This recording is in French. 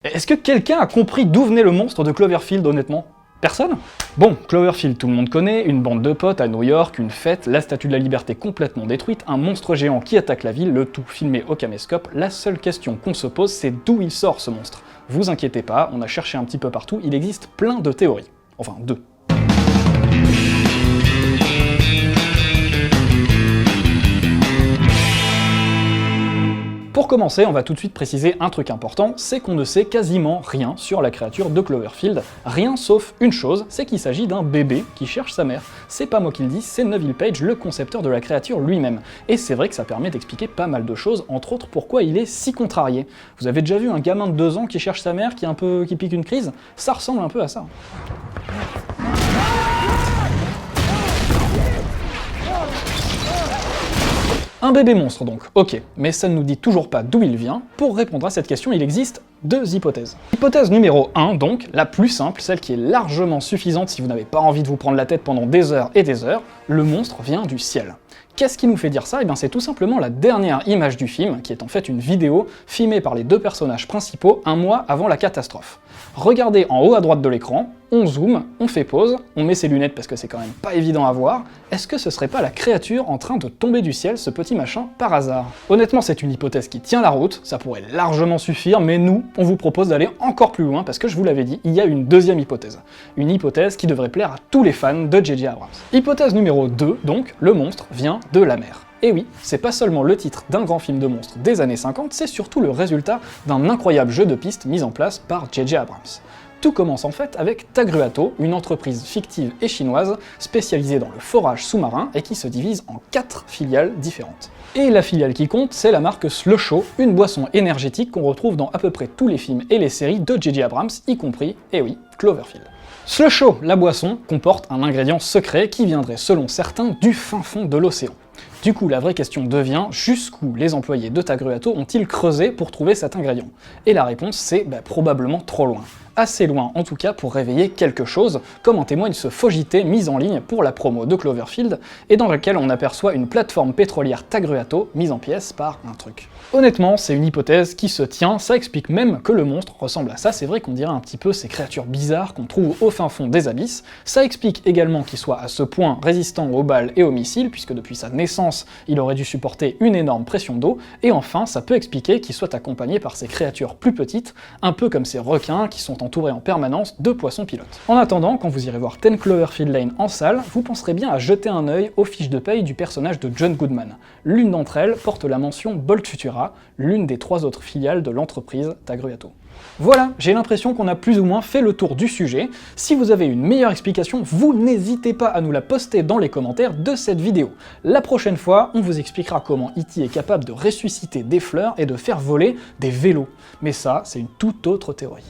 Est-ce que quelqu'un a compris d'où venait le monstre de Cloverfield, honnêtement? Personne? Bon, Cloverfield, tout le monde connaît, une bande de potes à New York, une fête, la Statue de la Liberté complètement détruite, un monstre géant qui attaque la ville, le tout filmé au caméscope. La seule question qu'on se pose, c'est d'où il sort ce monstre. Vous inquiétez pas, on a cherché un petit peu partout, il existe plein de théories. Enfin, deux. Pour commencer, on va tout de suite préciser un truc important, c'est qu'on ne sait quasiment rien sur la créature de Cloverfield, rien sauf une chose, c'est qu'il s'agit d'un bébé qui cherche sa mère. C'est pas moi qui le dis, c'est Neville Page, le concepteur de la créature lui-même. Et c'est vrai que ça permet d'expliquer pas mal de choses, entre autres pourquoi il est si contrarié. Vous avez déjà vu un gamin de 2 ans qui cherche sa mère, qui pique une crise? Ça ressemble un peu à ça. Un bébé monstre donc, ok, mais ça ne nous dit toujours pas d'où il vient. Pour répondre à cette question, il existe deux hypothèses. Hypothèse numéro 1, donc, la plus simple, celle qui est largement suffisante si vous n'avez pas envie de vous prendre la tête pendant des heures et des heures, le monstre vient du ciel. Qu'est-ce qui nous fait dire ça? Eh bien c'est tout simplement la dernière image du film, qui est en fait une vidéo filmée par les deux personnages principaux un mois avant la catastrophe. Regardez en haut à droite de l'écran, on zoome, on fait pause, on met ses lunettes parce que c'est quand même pas évident à voir, est-ce que ce serait pas la créature en train de tomber du ciel, ce petit machin, par hasard? Honnêtement, c'est une hypothèse qui tient la route, ça pourrait largement suffire, mais nous, on vous propose d'aller encore plus loin, parce que je vous l'avais dit, il y a une deuxième hypothèse. Une hypothèse qui devrait plaire à tous les fans de J.J. Abrams. Hypothèse numéro 2, donc, le monstre vient de la mer. Et oui, c'est pas seulement le titre d'un grand film de monstres des années 50, c'est surtout le résultat d'un incroyable jeu de pistes mis en place par J.J. Abrams. Tout commence en fait avec Tagruato, une entreprise fictive et chinoise spécialisée dans le forage sous-marin et qui se divise en 4 filiales différentes. Et la filiale qui compte, c'est la marque Slusho, une boisson énergétique qu'on retrouve dans à peu près tous les films et les séries de J.J. Abrams, y compris, et oui, Cloverfield. Slusho, la boisson, comporte un ingrédient secret qui viendrait selon certains du fin fond de l'océan. Du coup, la vraie question devient, jusqu'où les employés de Tagruato ont-ils creusé pour trouver cet ingrédient? Et la réponse c'est probablement trop loin. Assez loin en tout cas pour réveiller quelque chose, comme en témoigne ce faux JT mis en ligne pour la promo de Cloverfield, et dans lequel on aperçoit une plateforme pétrolière Tagruato mise en pièces par un truc. Honnêtement, c'est une hypothèse qui se tient, ça explique même que le monstre ressemble à ça, c'est vrai qu'on dirait un petit peu ces créatures bizarres qu'on trouve au fin fond des abysses, ça explique également qu'il soit à ce point résistant aux balles et aux missiles, puisque depuis sa naissance, il aurait dû supporter une énorme pression d'eau, et enfin, ça peut expliquer qu'il soit accompagné par ces créatures plus petites, un peu comme ces requins qui sont entourés en permanence de poissons pilotes. En attendant, quand vous irez voir 10 Cloverfield Lane en salle, vous penserez bien à jeter un œil aux fiches de paye du personnage de John Goodman. L'une d'entre elles porte la mention Bolt Futura, l'une des 3 autres filiales de l'entreprise Tagruato. Voilà, j'ai l'impression qu'on a plus ou moins fait le tour du sujet. Si vous avez une meilleure explication, vous n'hésitez pas à nous la poster dans les commentaires de cette vidéo. La prochaine fois, on vous expliquera comment E.T. est capable de ressusciter des fleurs et de faire voler des vélos. Mais ça, c'est une toute autre théorie.